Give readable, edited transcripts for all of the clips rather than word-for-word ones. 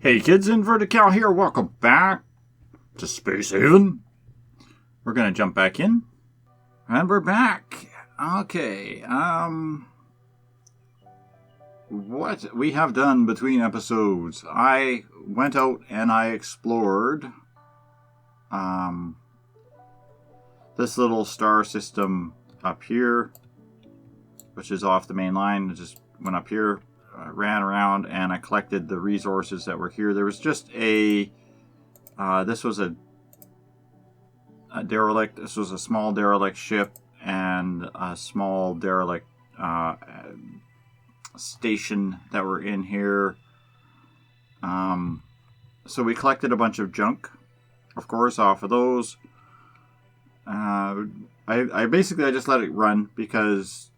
Hey kids, Inverted Cow here. Welcome back to Space Haven. We're gonna jump back in, and we're back. Okay. What we have done between episodes? I went out and I explored this little star system up here, which is off the main line. I just went up here. I ran around and I collected the resources that were here. There was just this was a derelict. This was a small derelict ship and a small derelict station that were in here. So we collected a bunch of junk, of course, off of those. I basically just let it run because,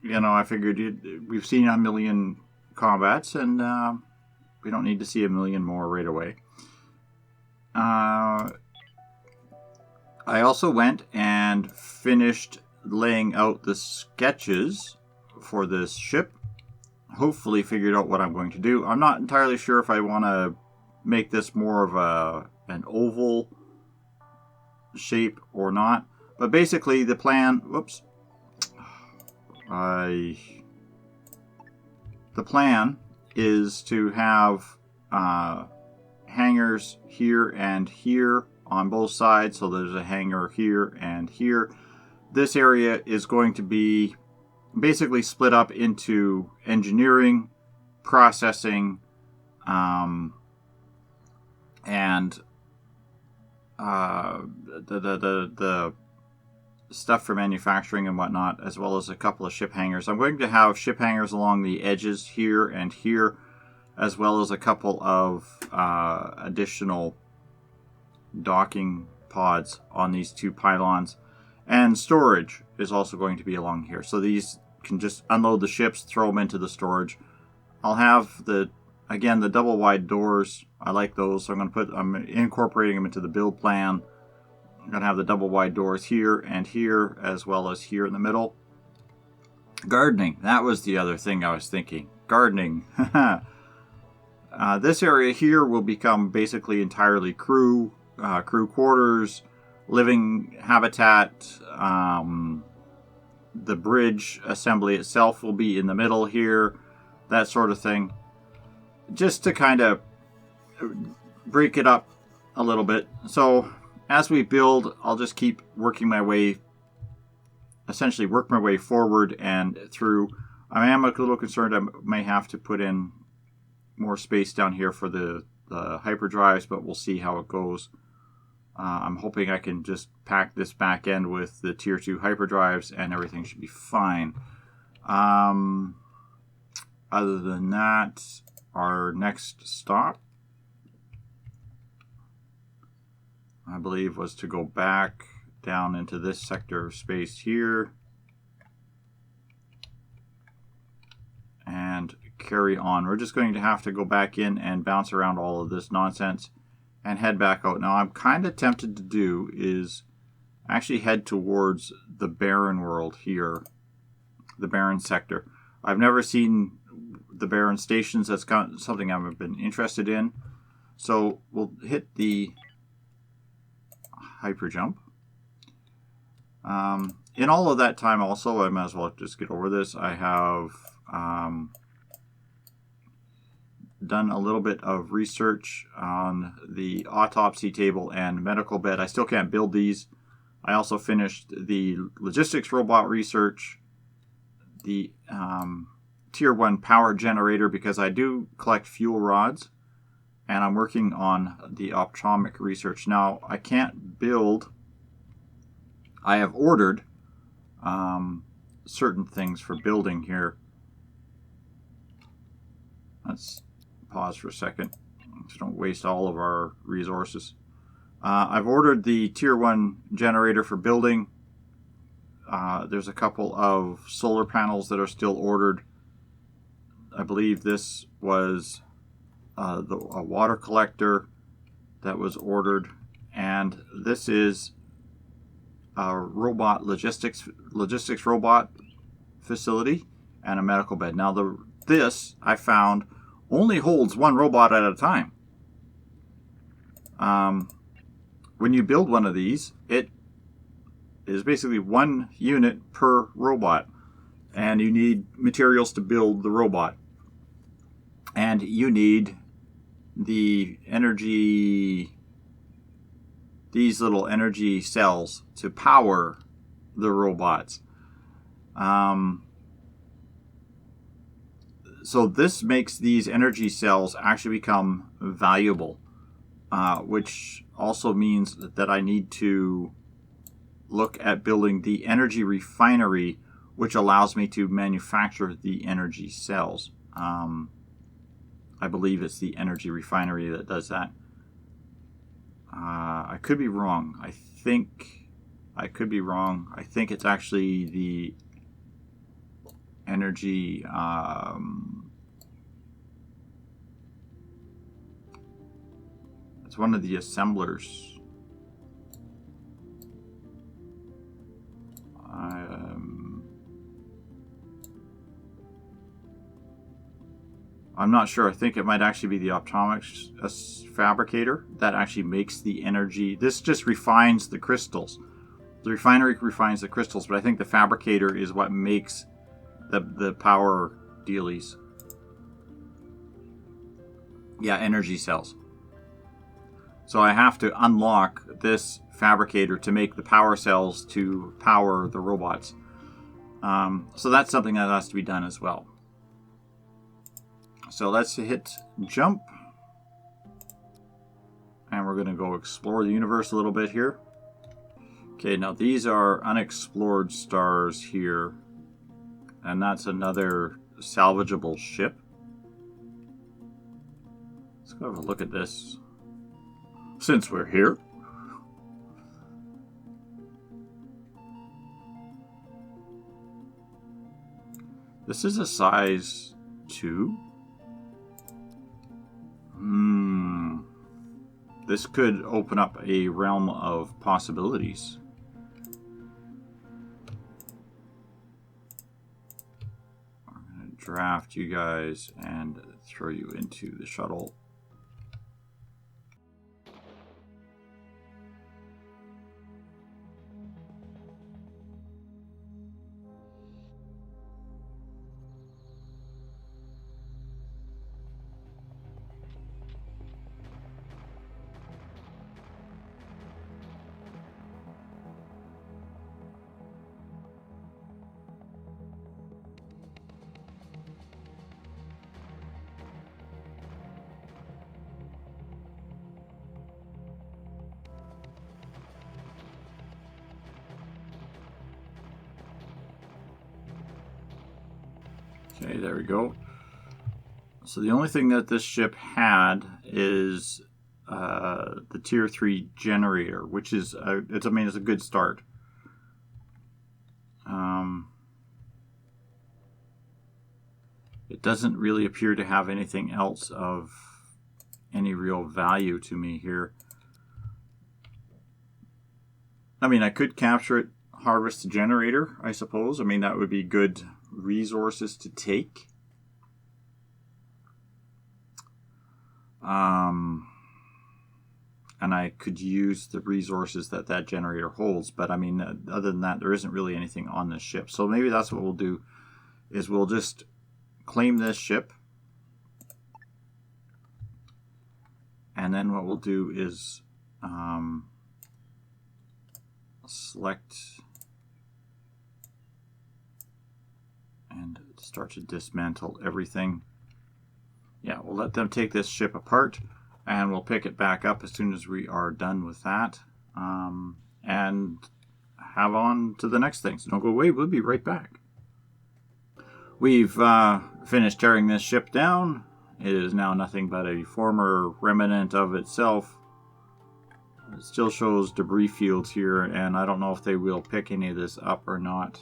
I figured we've seen a million combats, and we don't need to see a million more right away. I also went and finished laying out the sketches for this ship. Hopefully figured out what I'm going to do. I'm not entirely sure if I want to make this more of an oval shape or not. But basically the plan... The plan is to have hangars here and here on both sides. So there's a hangar here and here. This area is going to be basically split up into engineering, processing, and the stuff for manufacturing and whatnot, as well as a couple of ship hangars. I'm going to have ship hangars along the edges here and here, as well as a couple of additional docking pods on these two pylons. And storage is also going to be along here. So these can just unload the ships, throw them into the storage. I'll have the double wide doors. I like those, so I'm incorporating them into the build plan. I'm going to have the double wide doors here and here, as well as here in the middle. Gardening. That was the other thing I was thinking. Gardening. This area here will become basically entirely crew quarters, living habitat. The bridge assembly itself will be in the middle here. That sort of thing. Just to kind of break it up a little bit. So as we build, I'll just keep work my way forward and through. I am a little concerned I may have to put in more space down here for the hyperdrives, but we'll see how it goes. I'm hoping I can just pack this back end with the tier 2 hyperdrives and everything should be fine. Other than that, our next stop, I believe, was to go back down into this sector of space here and carry on. We're just going to have to go back in and bounce around all of this nonsense and head back out. Now, I'm kind of tempted to do is actually head towards the barren world here, the barren sector. I've never seen the barren stations. That's something I've been interested in. So we'll hit the hyper jump. In all of that time also, I might as well just get over this. I have done a little bit of research on the autopsy table and medical bed. I still can't build these. I also finished the logistics robot research, the tier 1 power generator, because I do collect fuel rods, and I'm working on the optomic research. Now, I can't build. I have ordered certain things for building here. Let's pause for a second so don't waste all of our resources. I've ordered the tier 1 generator for building. There's a couple of solar panels that are still ordered. I believe this was a water collector that was ordered, and this is a robot logistics robot facility and a medical bed. Now this I found only holds one robot at a time. When you build one of these, it is basically 1 unit per robot. And you need materials to build the robot. And you need the energy, these little energy cells to power the robots. So this makes these energy cells actually become valuable, which also means that I need to look at building the energy refinery, which allows me to manufacture the energy cells. I believe it's the energy refinery that does that. I could be wrong. I could be wrong. I think it's actually the energy. It's one of the assemblers. I'm not sure. I think it might actually be the optomics fabricator that actually makes the energy. This just refines the crystals. The refinery refines the crystals, but I think the fabricator is what makes the power dealies. Yeah, energy cells. So I have to unlock this fabricator to make the power cells to power the robots. So that's something that has to be done as well. So let's hit jump. And we're going to go explore the universe a little bit here. Okay, now these are unexplored stars here. And that's another salvageable ship. Let's go have a look at this. Since we're here. This is a size 2. This could open up a realm of possibilities. I'm going to draft you guys and throw you into the shuttle. Okay, there we go. So the only thing that this ship had is the tier 3 generator, which is it's a good start. It doesn't really appear to have anything else of any real value to me here. I mean, I could capture it, harvest the generator, I suppose. I mean, that would be good resources to take. And I could use the resources that that generator holds. But I mean, other than that, there isn't really anything on this ship. So maybe that's what we'll do, is we'll just claim this ship. And then what we'll do is select and start to dismantle everything. Yeah, we'll let them take this ship apart, and we'll pick it back up as soon as we are done with that, and have on to the next thing. So don't go away, we'll be right back. We've finished tearing this ship down. It is now nothing but a former remnant of itself. It still shows debris fields here, and I don't know if they will pick any of this up or not.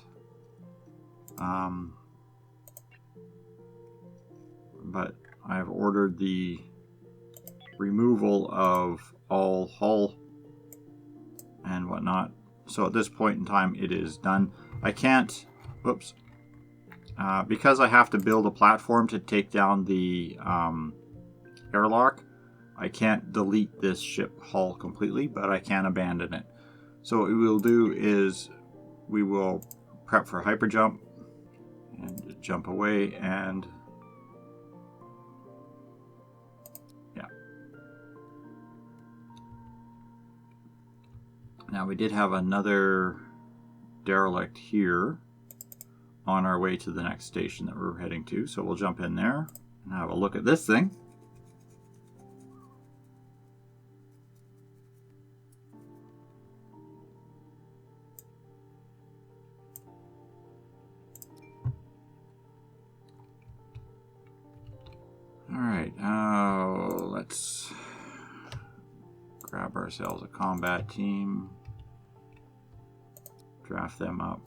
But I've ordered the removal of all hull and whatnot. So at this point in time, it is done. I can't, whoops, because I have to build a platform to take down the airlock, I can't delete this ship hull completely, but I can abandon it. So what we will do is we will prep for hyper jump and jump away, and yeah. Now we did have another derelict here on our way to the next station that we're heading to, so we'll jump in there and have a look at this thing. Alright, let's grab ourselves a combat team, draft them up,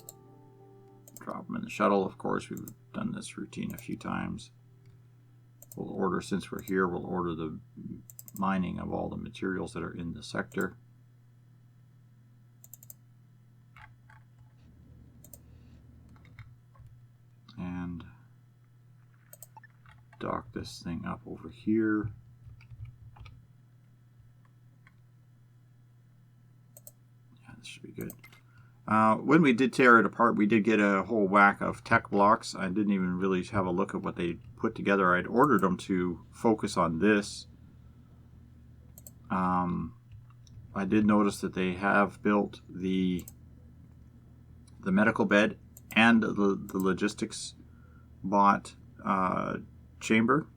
drop them in the shuttle. Of course, we've done this routine a few times. We'll order, since we're here, we'll order the mining of all the materials that are in the sector. And dock this thing up over here. Yeah, this should be good. When we did tear it apart, we did get a whole whack of tech blocks. I didn't even really have a look at what they put together. I'd ordered them to focus on this. I did notice that they have built the medical bed and the logistics bot chamber.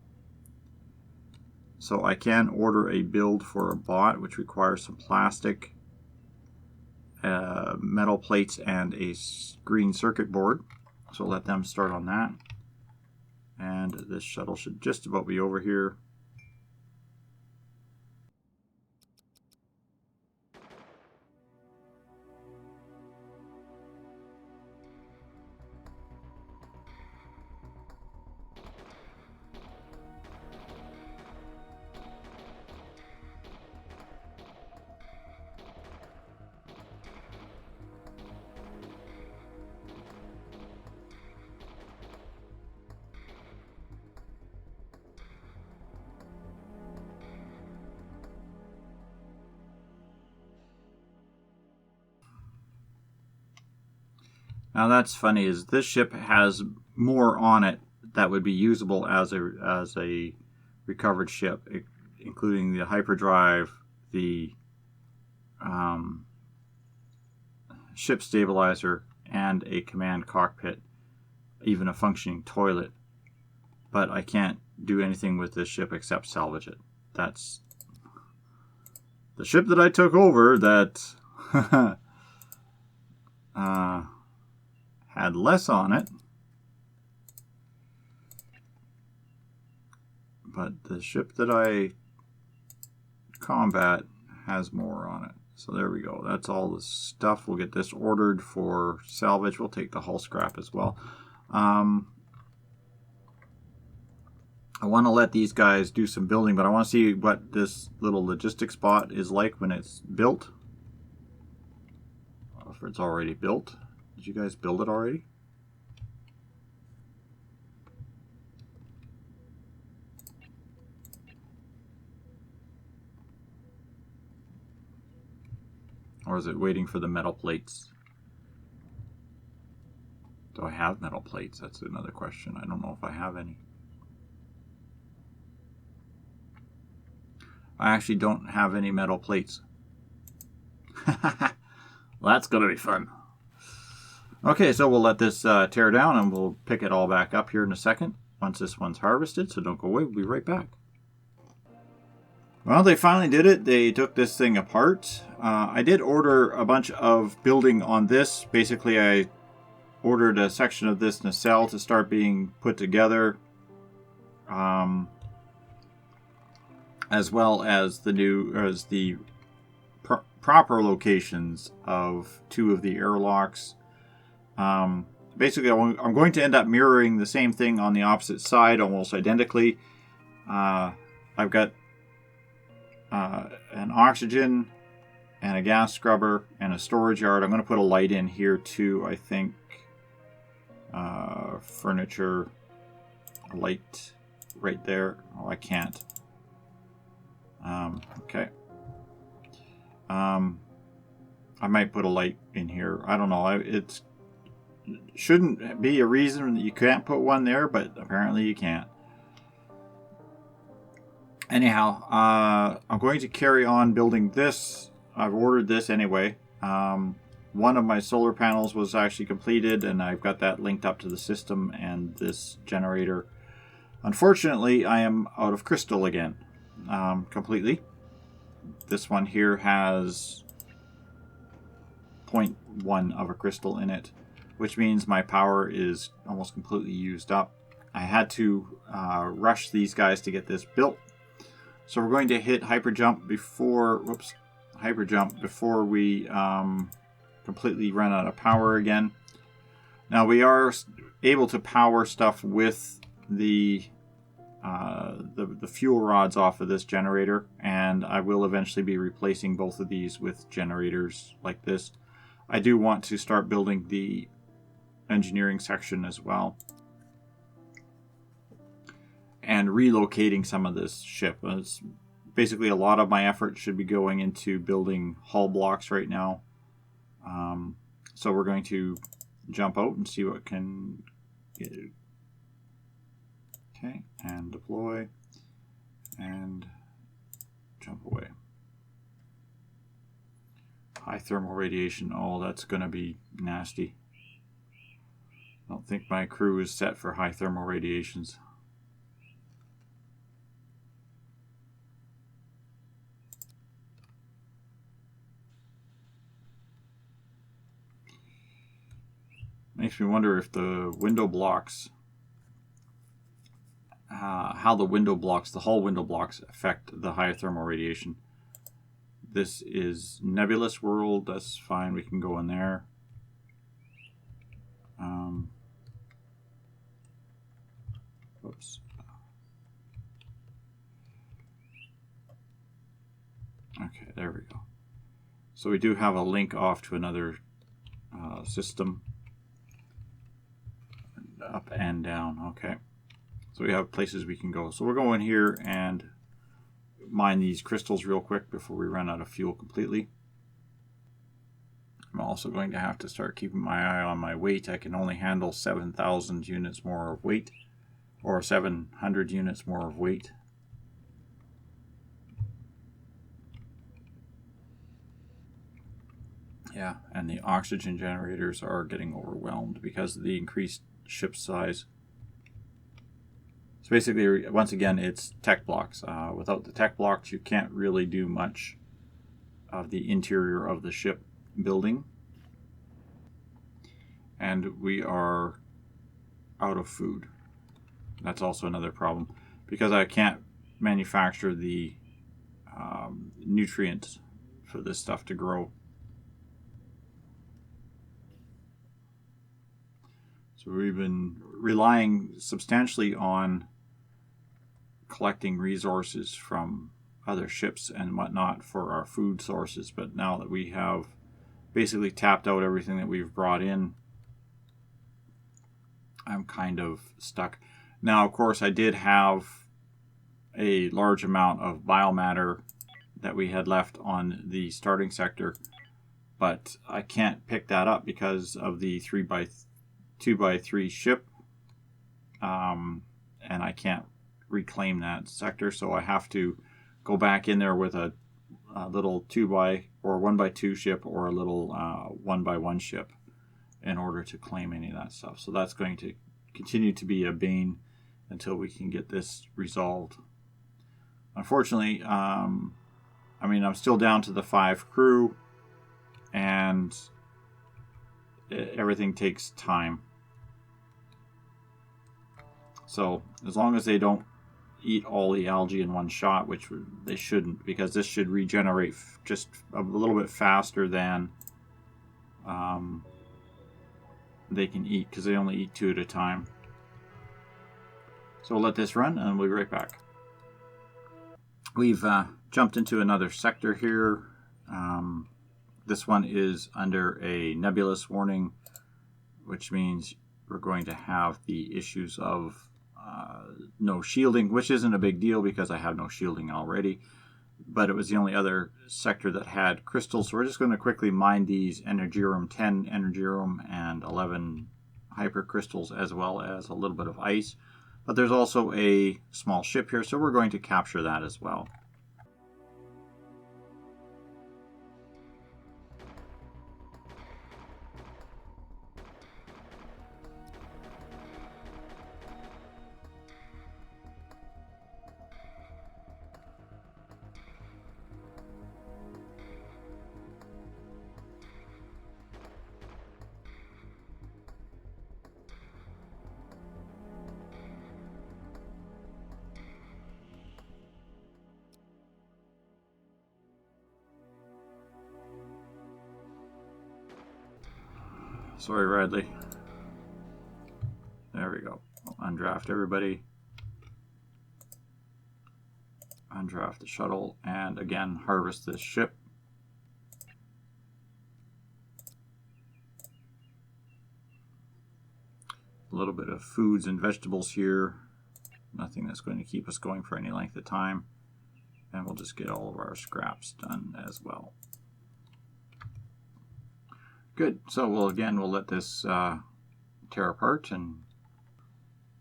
So I can order a build for a bot, which requires some plastic, metal plates, and a green circuit board. So let them start on that. And this shuttle should just about be over here. Now that's funny, is this ship has more on it that would be usable as a recovered ship, including the hyperdrive, the ship stabilizer, and a command cockpit, even a functioning toilet. But I can't do anything with this ship except salvage it. That's the ship that I took over that had less on it, but the ship that I combat has more on it. So there we go. That's all the stuff. We'll get this ordered for salvage. We'll take the hull scrap as well. I want to let these guys do some building, but I want to see what this little logistics bot is like when it's built. If it's already built. Did you guys build it already? Or is it waiting for the metal plates? Do I have metal plates? That's another question. I don't know if I have any. I actually don't have any metal plates. Well, that's going to be fun. Okay, so we'll let this tear down, and we'll pick it all back up here in a second once this one's harvested, so don't go away. We'll be right back. Well, they finally did it. They took this thing apart. I did order a bunch of building on this. Basically, I ordered a section of this nacelle to start being put together, as well as the proper locations of two of the airlocks. Basically, I'm going to end up mirroring the same thing on the opposite side almost identically. I've got an oxygen and a gas scrubber and a storage yard. I'm going to put a light in here too, I think. Furniture, a light right there. Oh, I can't. Okay. I might put a light in here. I don't know. It shouldn't be a reason that you can't put one there, but apparently you can't. Anyhow, I'm going to carry on building this. I've ordered this anyway. One of my solar panels was actually completed, and I've got that linked up to the system and this generator. Unfortunately, I am out of crystal again, completely. This one here has 0.1 of a crystal in it, which means my power is almost completely used up. I had to rush these guys to get this built. So we're going to hit hyperjump before we completely run out of power again. Now we are able to power stuff with the fuel rods off of this generator, and I will eventually be replacing both of these with generators like this. I do want to start building the engineering section as well, and relocating some of this ship. It's basically a lot of my effort should be going into building hull blocks right now. So we're going to jump out and see what can get it. Okay, and deploy, and jump away. High thermal radiation. Oh, that's going to be nasty. I don't think my crew is set for high thermal radiations. Makes me wonder if the window blocks, how the hull window blocks affect the high thermal radiation. This is nebulous world. That's fine. We can go in there. Oops. Okay, there we go. So we do have a link off to another system. Up and down. Okay. So we have places we can go. So we'll go in here and mine these crystals real quick before we run out of fuel completely. I'm also going to have to start keeping my eye on my weight. I can only handle 7,000 units more of weight, or 700 units more of weight. Yeah, and the oxygen generators are getting overwhelmed because of the increased ship size. So basically, once again, it's tech blocks. Without the tech blocks, you can't really do much of the interior of the ship building. And we are out of food. That's also another problem, because I can't manufacture the nutrients for this stuff to grow. So we've been relying substantially on collecting resources from other ships and whatnot for our food sources, but now that we have basically tapped out everything that we've brought in, I'm kind of stuck. Now, of course, I did have a large amount of biomatter that we had left on the starting sector, but I can't pick that up because of the 2x3 ship, and I can't reclaim that sector, so I have to go back in there with a little 2x or 1x2 ship, or a little 1x1 ship, in order to claim any of that stuff. So that's going to continue to be a bane until we can get this resolved. Unfortunately, I'm still down to the 5 crew, and everything takes time. So as long as they don't eat all the algae in one shot, which they shouldn't, because this should regenerate just a little bit faster than they can eat, because they only eat 2 at a time. So we'll let this run and we'll be right back. We've jumped into another sector here. This one is under a nebulous warning, which means we're going to have the issues of no shielding, which isn't a big deal because I have no shielding already. but it was the only other sector that had crystals. So we're just going to quickly mine these Energium 10 Energium and 11 hypercrystals, as well as a little bit of ice. But there's also a small ship here, so we're going to capture that as well. Sorry, Radley. There we go. Undraft everybody. Undraft the shuttle, and again, harvest this ship. A little bit of foods and vegetables here. Nothing that's going to keep us going for any length of time. And we'll just get all of our scraps done as well. Good. So we'll let this tear apart, and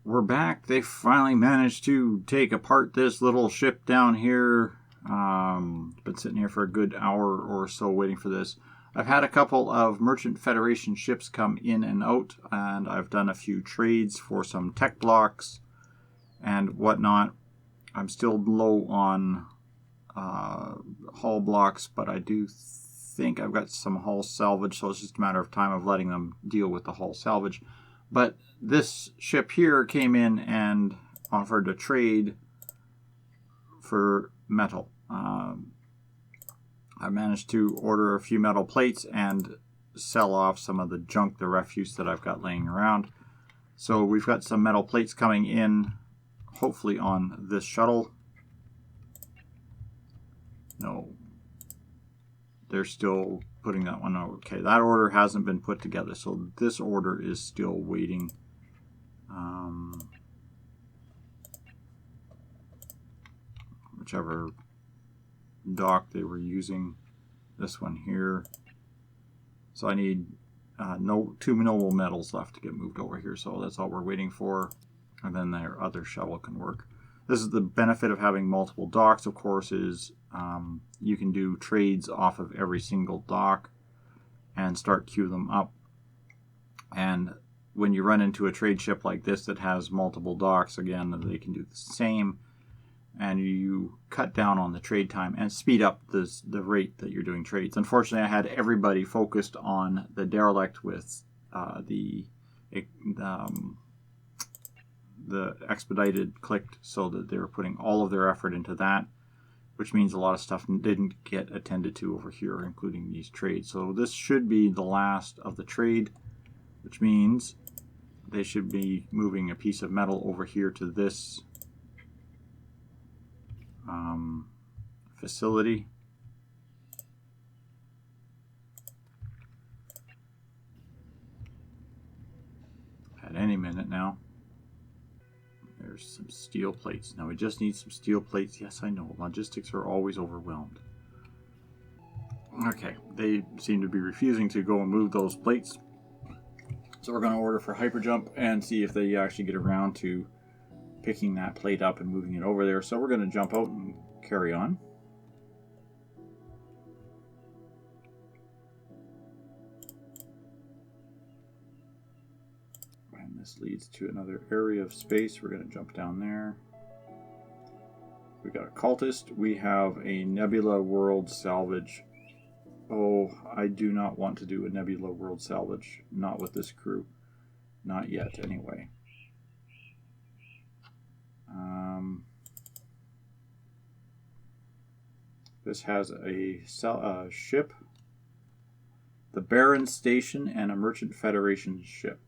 we're back. They finally managed to take apart this little ship down here. Been sitting here for a good hour or so waiting for this. I've had a couple of Merchant Federation ships come in and out, and I've done a few trades for some tech blocks and whatnot. I'm still low on hull blocks, but I do think I've got some hull salvage, so it's just a matter of time of letting them deal with the hull salvage. But this ship here came in and offered a trade for metal. I managed to order a few metal plates and sell off some of the junk, the refuse that I've got laying around. So we've got some metal plates coming in, hopefully on this shuttle. No, they're still putting that one out. Okay, that order hasn't been put together, so this order is still waiting. Whichever dock they were using, this one here. So I need two noble metals left to get moved over here, so that's all we're waiting for, and then their other shuttle can work. This is the benefit of having multiple docks, of course, is you can do trades off of every single dock and start queue them up. And when you run into a trade ship like this that has multiple docks, again, they can do the same, and you cut down on the trade time and speed up the rate that you're doing trades. Unfortunately, I had everybody focused on the derelict with the expedited clicked, so that they were putting all of their effort into that, which means a lot of stuff didn't get attended to over here, including these trades. So this should be the last of the trade, which means they should be moving a piece of metal over here to this facility. At any minute now. There's some steel plates. Now we just need some steel plates. Yes, I know. Logistics are always overwhelmed. Okay, they seem to be refusing to go and move those plates. So we're going to order for hyperjump and see if they actually get around to picking that plate up and moving it over there. So we're going to jump out and carry on. And this leads to another area of space. We're going to jump down there. We got a cultist. We have a Nebula World salvage. Oh, I do not want to do a Nebula World salvage. Not with this crew. Not yet, anyway. This has a ship, the Baron Station, and a Merchant Federation ship.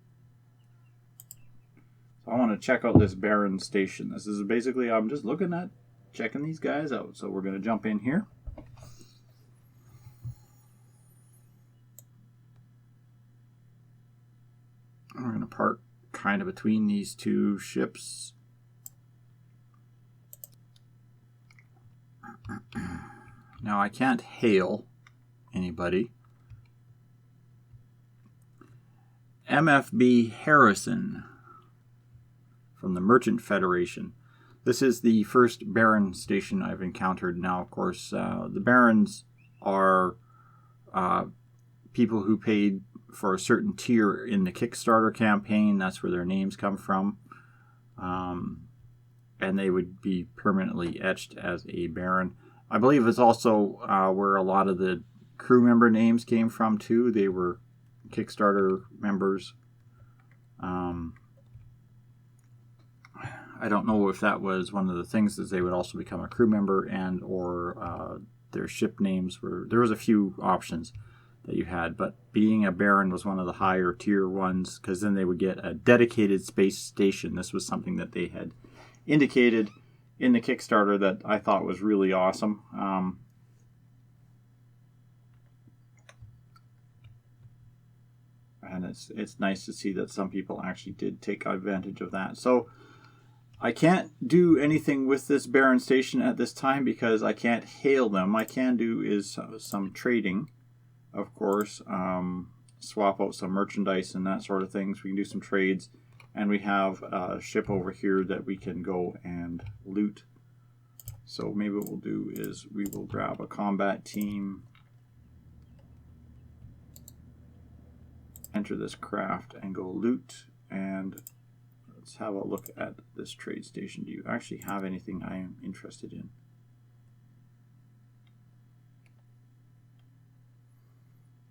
So I want to check out this Baron Station. This is basically, I'm just looking at checking these guys out. So we're going to jump in here. We're going to park kind of between these two ships. Now I can't hail anybody. MFB Harrison from the Merchant Federation. This is the first Baron station I've encountered. Now, of course, the Barons are people who paid for a certain tier in the Kickstarter campaign. That's where their names come from. And they would be permanently etched as a Baron. I believe it's also where a lot of the crew member names came from, too. They were Kickstarter members. I don't know if that was one of the things, that they would also become a crew member, and or their ship names were... There was a few options that you had, but being a Baron was one of the higher tier ones, because then they would get a dedicated space station. This was something that they had indicated in the Kickstarter that I thought was really awesome. And it's nice to see that some people actually did take advantage of that. So I can't do anything with this Baron station at this time because I can't hail them. I can do is some trading, of course, swap out some merchandise and that sort of things. We can do some trades, and we have a ship over here that we can go and loot. So maybe what we'll do is we will grab a combat team, enter this craft, and go loot. And let's have a look at this trade station. Do you actually have anything I am interested in?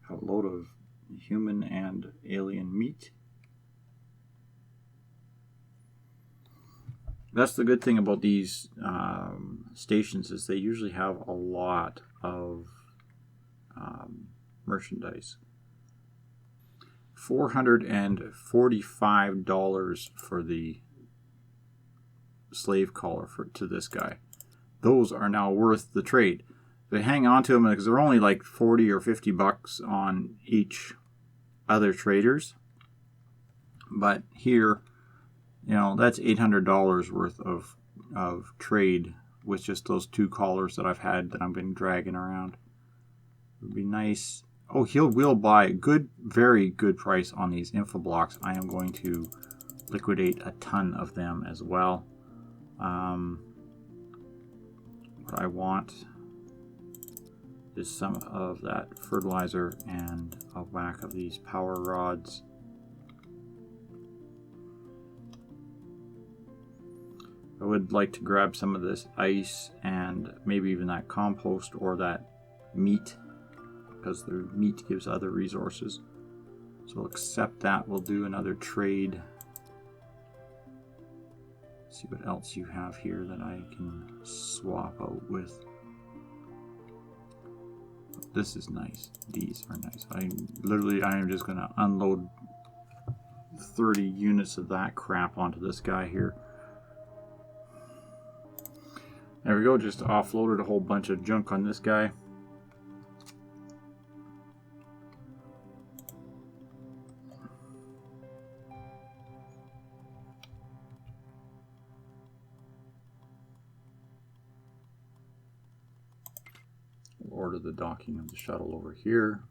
A load of human and alien meat. That's the good thing about these stations, is they usually have a lot of merchandise. $445 for the slave collar to this guy. Those are now worth the trade. They hang on to them because they're only like 40 or 50 bucks on each other traders. But here, you know, that's $800 worth of trade with just those two collars that I've had that I've been dragging around. It would be nice. Oh, will buy a good, very good price on these info blocks. I am going to liquidate a ton of them as well. What I want is some of that fertilizer and a whack of these power rods. I would like to grab some of this ice and maybe even that compost or that meat, because the meat gives other resources. So we'll accept that. We'll do another trade. See what else you have here that I can swap out with. This is nice. These are nice. I am just going to unload 30 units of that crap onto this guy here. There we go. Just offloaded a whole bunch of junk on this guy. Order the docking of the shuttle over here.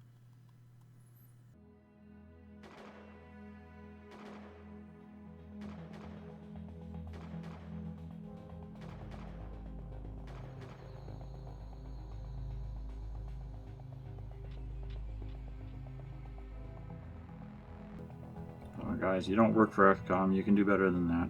Oh, guys, you don't work for XCOM, you can do better than that.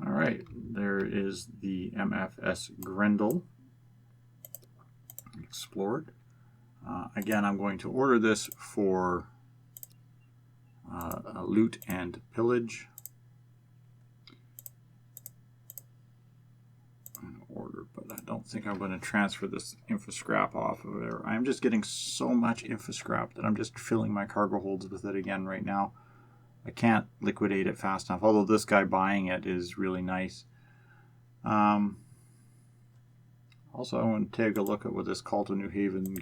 Alright, there is the MFS Grendel explored. Again, I'm going to order this for loot and pillage. Order, but I don't think I'm going to transfer this infoscrap off of there. I'm just getting so much infoscrap that I'm just filling my cargo holds with it again right now. I can't liquidate it fast enough, although this guy buying it is really nice. Also, I want to take a look at what this Calton New Haven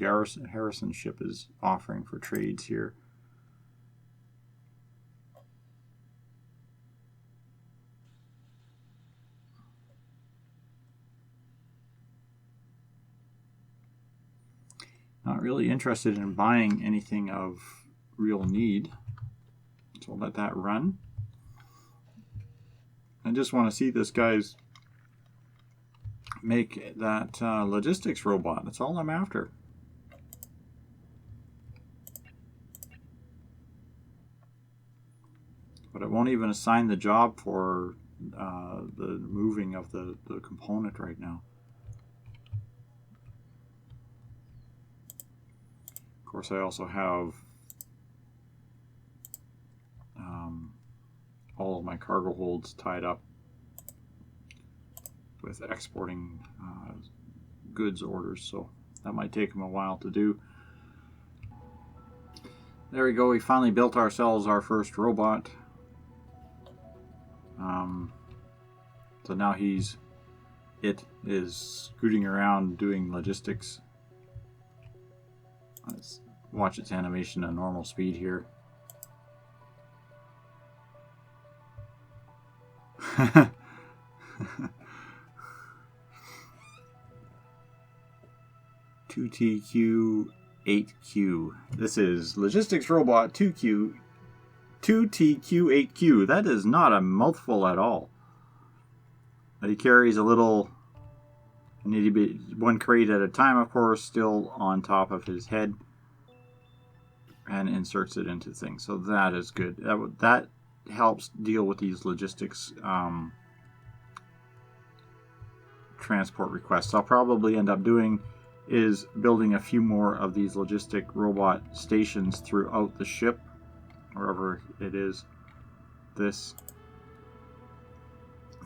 Harrison ship is offering for trades here. Not really interested in buying anything of real need, so I'll let that run. I just want to see this guy's make that logistics robot. That's all I'm after. But it won't even assign the job for the moving of the component right now. Of course, I also have all of my cargo holds tied up with exporting goods orders, so that might take them a while to do. There we go, we finally built ourselves our first robot. So now it is scooting around doing logistics. Let's watch its animation at normal speed here. (2TQ8Q). This is Logistics Robot 2TQ8Q. That is not a mouthful at all. But he carries a little one crate at a time, of course, still on top of his head, and inserts it into things. So that is good. That helps deal with these logistics transport requests. I'll probably end up doing is building a few more of these logistic robot stations throughout the ship, wherever it is.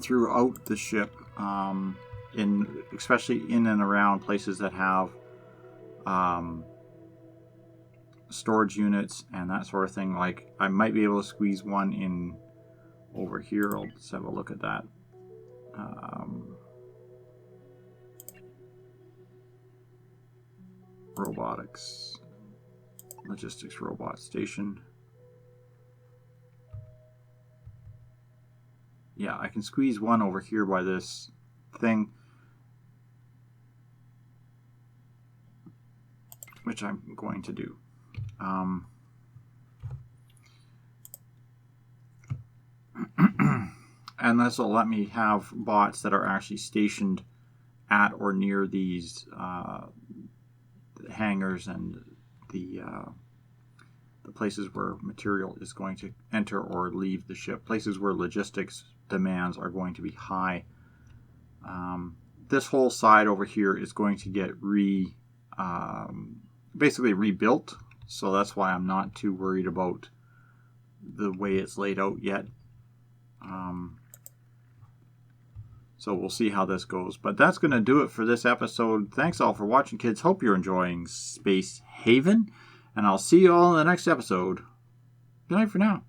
Throughout the ship, especially in and around places that have storage units and that sort of thing. Like, I might be able to squeeze one in over here. I'll just have a look at that. Robotics, logistics robot station. Yeah, I can squeeze one over here by this thing, which I'm going to do. And this will let me have bots that are actually stationed at or near these hangars and the places where material is going to enter or leave the ship, places where logistics demands are going to be high. This whole side over here is going to get basically rebuilt, so that's why I'm not too worried about the way it's laid out yet. So we'll see how this goes. But that's going to do it for this episode. Thanks all for watching, kids. Hope you're enjoying Space Haven. And I'll see you all in the next episode. Good night for now.